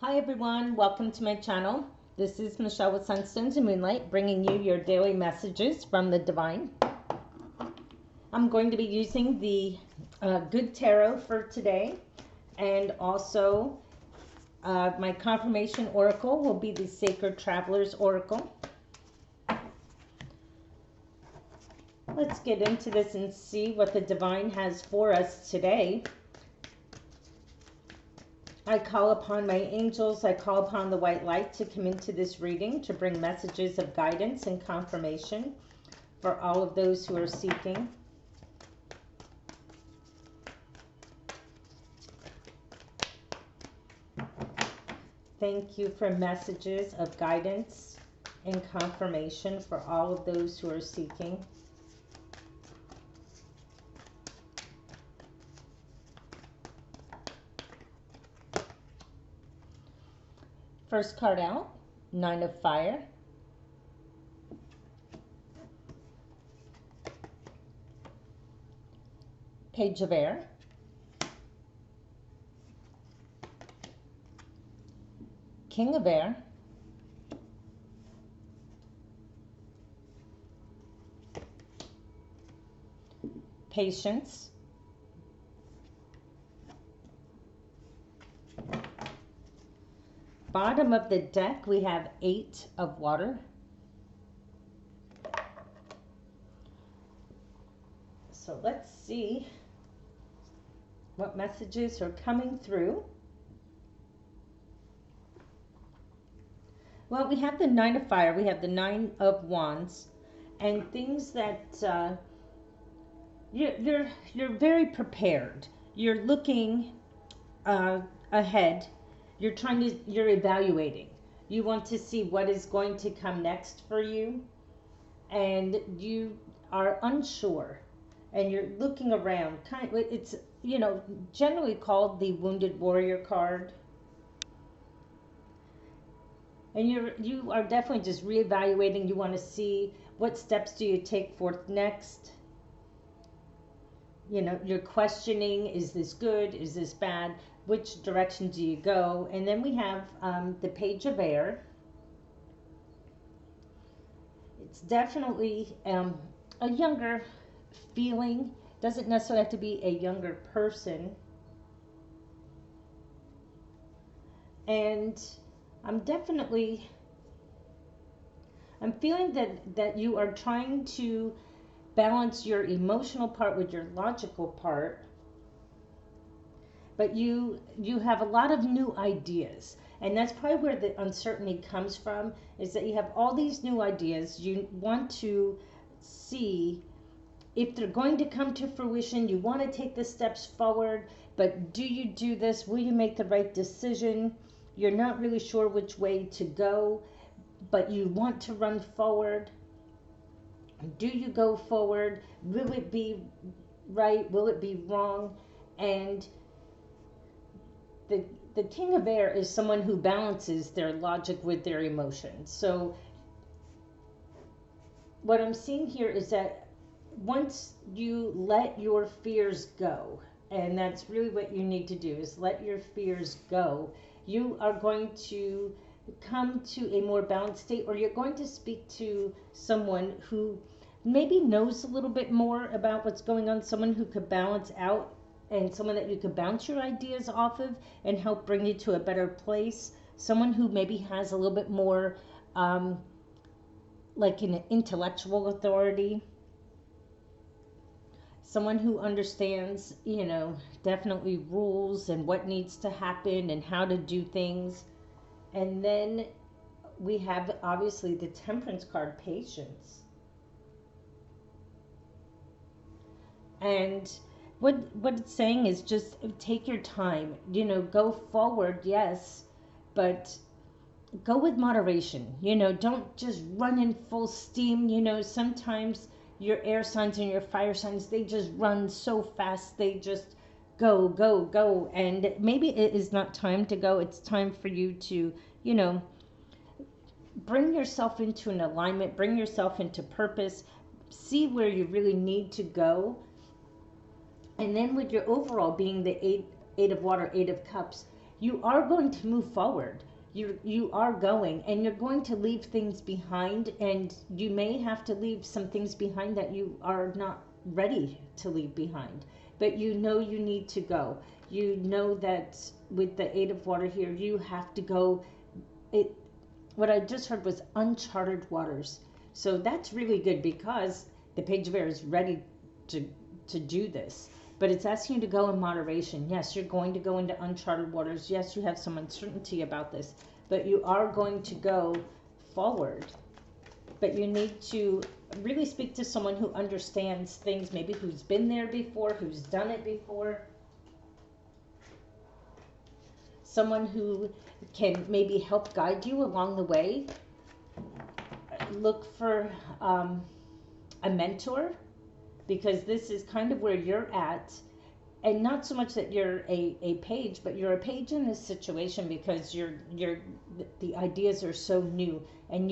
Hi everyone, welcome to my channel. This is Michelle with Sunstones and Moonlight, bringing you your daily messages from the divine. I'm going to be using the Good Tarot for today, and also my confirmation oracle will be the Sacred Travelers Oracle. Let's get into this and see what the divine has for us today. I call upon my angels, I call upon the white light to come into this reading to bring messages of guidance and confirmation for all of those who are seeking. Thank you for messages of guidance and confirmation for all of those who are seeking. First card out, Nine of Fire. Page of Air. King of Air. Patience. Bottom of the deck, we have Eight of Water. So let's see what messages are coming through. Well, we have the Nine of Fire, we have the Nine of Wands, and things that you're very prepared. You're looking ahead. You're evaluating. You want to see what is going to come next for you, and you are unsure, and you're looking around. It's, generally called the Wounded Warrior card. And you are definitely just reevaluating. You want to see what steps do you take forth next. You're questioning, is this good? Is this bad? Which direction do you go? And then we have the Page of Air. It's definitely a younger feeling. Doesn't necessarily have to be a younger person. And I'm feeling that you are trying to balance your emotional part with your logical part, but you have a lot of new ideas, and that's probably where the uncertainty comes from, is that you have all these new ideas. You want to see if they're going to come to fruition. You want to take the steps forward, but do you do this? Will you make the right decision? You're not really sure which way to go, but you want to run forward. Do you go forward? Will it be right? Will it be wrong? And the King of Air is someone who balances their logic with their emotions. So what I'm seeing here is that once you let your fears go, and that's really what you need to do, is let your fears go, you are going to come to a more balanced state, or you're going to speak to someone who maybe knows a little bit more about what's going on, someone who could balance out, and someone that you could bounce your ideas off of and help bring you to a better place. Someone who maybe has a little bit more like an intellectual authority. Someone who understands, definitely rules and what needs to happen and how to do things. And then we have obviously the Temperance card, Patience. And what it's saying is just take your time, go forward, yes, but go with moderation. Don't just run in full steam. Sometimes your air signs and your fire signs, they just run so fast, they just go, go, go. And maybe it is not time to go. It's time for you to, bring yourself into an alignment, bring yourself into purpose, see where you really need to go. And then with your overall being the eight of water, Eight of Cups, you are going to move forward. You are going, and you're going to leave things behind, and you may have to leave some things behind that you are not ready to leave behind, but you know you need to go. You know that with the Eight of Water here, you have to go. It What I just heard was uncharted waters. So that's really good because the Page of Air is ready to do this. But it's asking you to go in moderation. Yes, you're going to go into uncharted waters. Yes, you have some uncertainty about this, but you are going to go forward. But you need to really speak to someone who understands things, maybe who's been there before, who's done it before. Someone who can maybe help guide you along the way. Look for a mentor, because this is kind of where you're at, and not so much that you're a page, but you're a page in this situation because the ideas are so new, and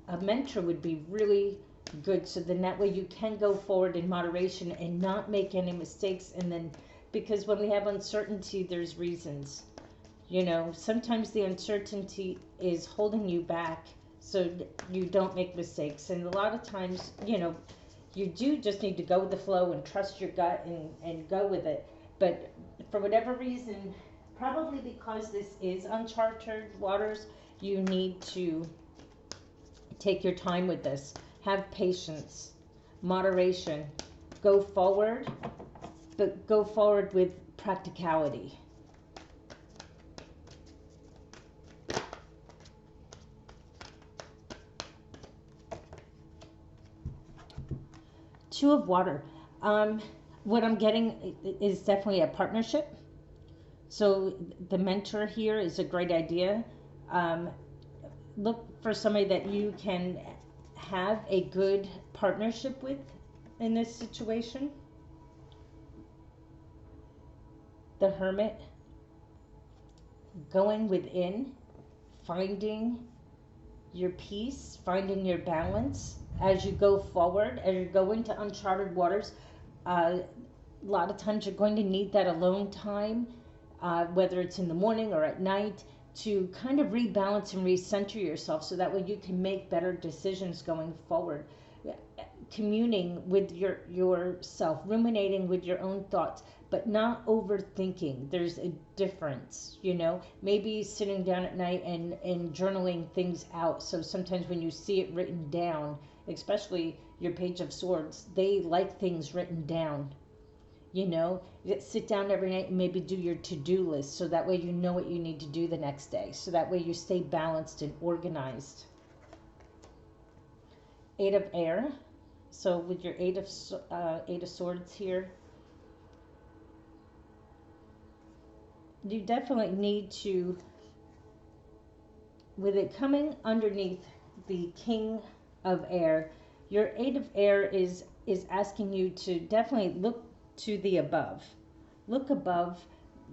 a mentor would be really good, so then that way you can go forward in moderation and not make any mistakes. And then, because when we have uncertainty, there's reasons. Sometimes the uncertainty is holding you back so you don't make mistakes. And a lot of times, you do just need to go with the flow and trust your gut and go with it. But for whatever reason, probably because this is uncharted waters, you need to take your time with this. Have patience, moderation, go forward, but go forward with practicality. Two of Water. What I'm getting is definitely a partnership. So the mentor here is a great idea. Look for somebody that you can have a good partnership with in this situation. The Hermit. Going within, finding your peace, finding your balance as you go forward, as you go into uncharted waters. A lot of times you're going to need that alone time, whether it's in the morning or at night, to kind of rebalance and recenter yourself, so that way you can make better decisions going forward. Communing with yourself, ruminating with your own thoughts, but not overthinking. There's a difference, maybe sitting down at night and journaling things out. So sometimes when you see it written down, especially your Page of Swords, they like things written down. Sit down every night and maybe do your to-do list, so that way you know what you need to do the next day, so that way you stay balanced and organized. Eight of Air. So with your Eight of Swords here, you definitely need to, with it coming underneath the King of Air, your Eight of Air is asking you to definitely look to the above. Look above,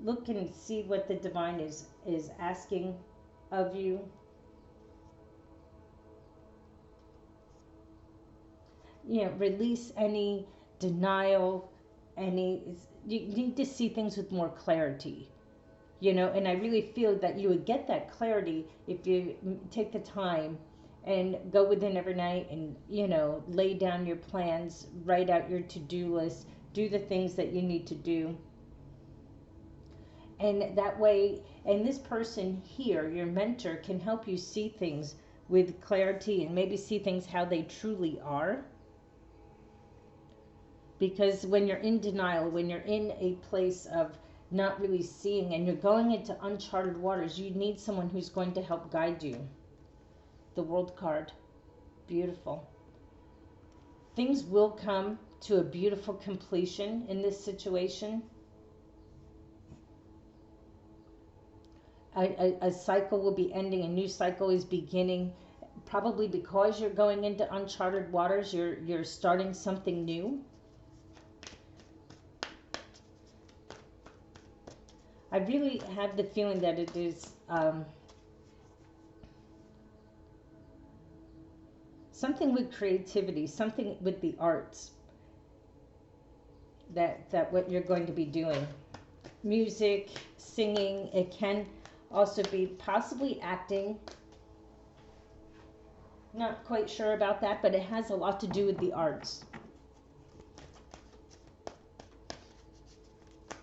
look and see what the divine is asking of you. Release any denial, you need to see things with more clarity. And I really feel that you would get that clarity if you take the time and go within every night and, lay down your plans, write out your to-do list, do the things that you need to do. And that way, and this person here, your mentor, can help you see things with clarity and maybe see things how they truly are. Because when you're in denial, when you're in a place of not really seeing and you're going into uncharted waters, you need someone who's going to help guide you. The World card. Beautiful. Things will come to a beautiful completion in this situation. A cycle will be ending, a new cycle is beginning. Probably because you're going into uncharted waters, you're starting something new. I really have the feeling that it is something with creativity, something with the arts, that what you're going to be doing. music, singing. It can also be possibly acting. Not quite sure about that, but it has a lot to do with the arts.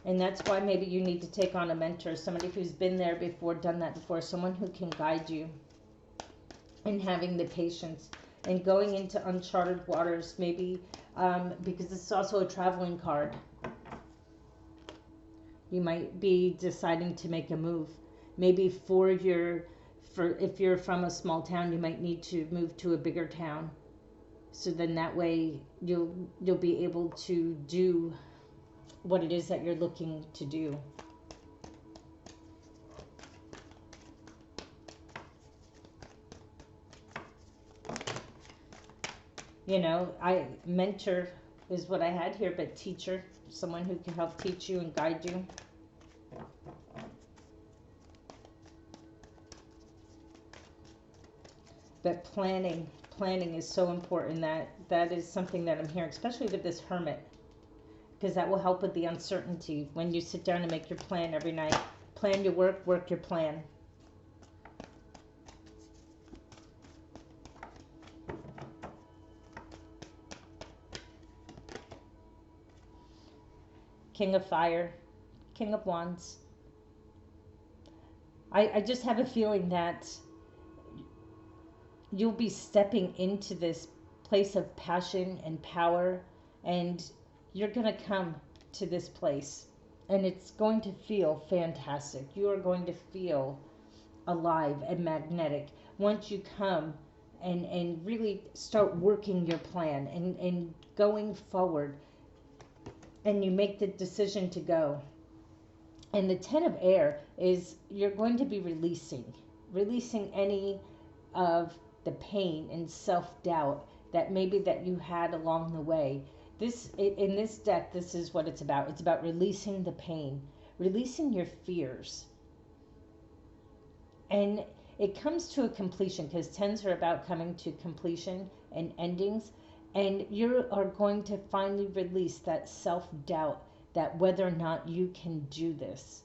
And that's why maybe you need to take on a mentor, somebody who's been there before, done that before, someone who can guide you, and having the patience and going into uncharted waters, maybe because this is also a traveling card. You might be deciding to make a move. Maybe for if you're from a small town, you might need to move to a bigger town. So then that way you'll be able to do what it is that you're looking to do. You know, mentor is what I had here, but teacher, someone who can help teach you and guide you. But planning is so important. That is something that I'm hearing, especially with this hermit, because that will help with the uncertainty when you sit down and make your plan every night. Plan your work your plan. King of Fire, King of Wands. I just have a feeling that you'll be stepping into this place of passion and power, and you're going to come to this place, and it's going to feel fantastic. You are going to feel alive and magnetic once you come and really start working your plan and going forward, and you make the decision to go. And the Ten of Air is you're going to be releasing any of the pain and self-doubt that maybe that you had along the way. In this deck, this is what it's about. It's about releasing the pain, releasing your fears. And it comes to a completion, because tens are about coming to completion and endings. And you are going to finally release that self-doubt, that whether or not you can do this.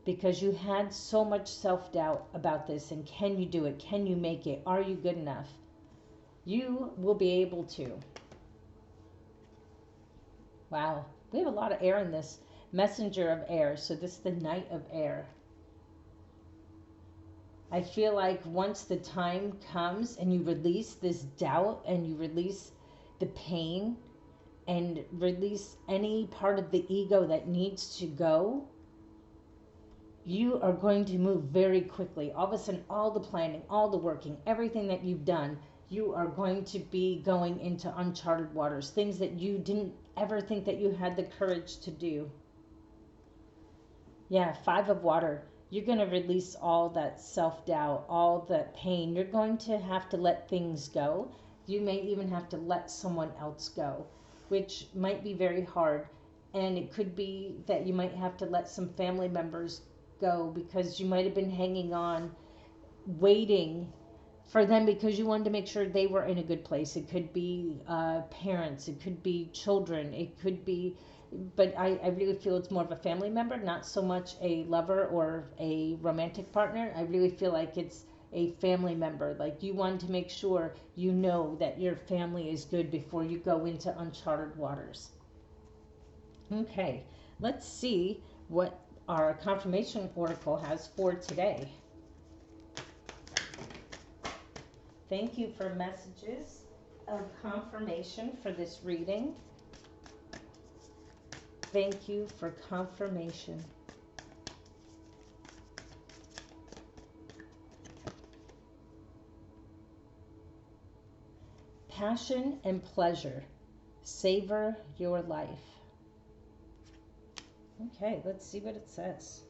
Because you had so much self-doubt about this, and can you do it? Can you make it? Are you good enough? You will be able to. Wow, we have a lot of air in this. Messenger of air, so this is the Knight of Air. I feel like once the time comes and you release this doubt and you release the pain and release any part of the ego that needs to go, you are going to move very quickly. All of a sudden, all the planning, all the working, everything that you've done, you are going to be going into uncharted waters, things that you didn't ever think that you had the courage to do. Yeah, Five of Water. You're going to release all that self-doubt, all that pain. You're going to have to let things go. You may even have to let someone else go, which might be very hard. And it could be that you might have to let some family members go, because you might have been hanging on, waiting for them because you wanted to make sure they were in a good place. It could be parents, it could be children, it could be, but I really feel it's more of a family member, not so much a lover or a romantic partner. I really feel like it's a family member. Like you want to make sure you know that your family is good before you go into uncharted waters. Okay, let's see what our confirmation oracle has for today. Thank you for messages of confirmation for this reading. Thank you for confirmation. Passion and pleasure. Savor your life. Okay, let's see what it says.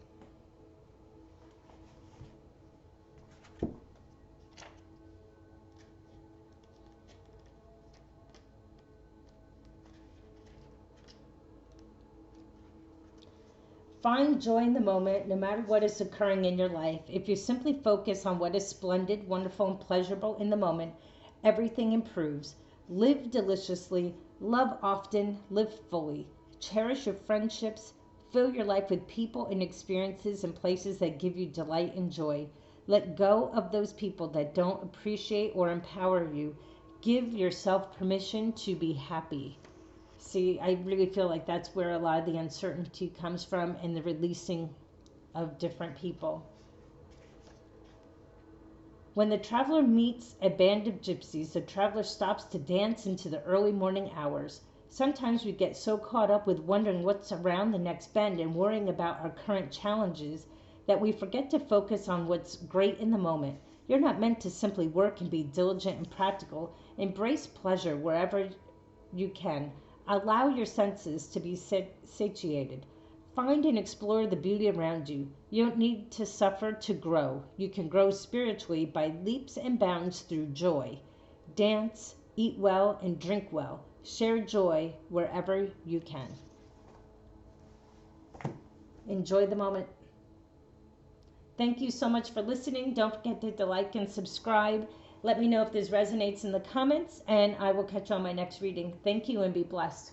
Find joy in the moment, no matter what is occurring in your life. If you simply focus on what is splendid, wonderful, and pleasurable in the moment, everything improves. Live deliciously, love often, live fully. Cherish your friendships, Fill your life with people and experiences and places that give you delight and joy. Let go of those people that don't appreciate or empower you. Give yourself permission to be happy. See, I really feel like that's where a lot of the uncertainty comes from, and the releasing of different people. When the traveler meets a band of gypsies, the traveler stops to dance into the early morning hours. Sometimes we get so caught up with wondering what's around the next bend and worrying about our current challenges that we forget to focus on what's great in the moment. You're not meant to simply work and be diligent and practical. Embrace pleasure wherever you can. Allow your senses to be satiated. Find and explore the beauty around you. You don't need to suffer to grow. You can grow spiritually by leaps and bounds through joy. Dance, eat well, and drink well. Share joy wherever you can. Enjoy the moment. Thank you so much for listening. Don't forget to like and subscribe. Let me know if this resonates in the comments, and I will catch you on my next reading. Thank you and be blessed.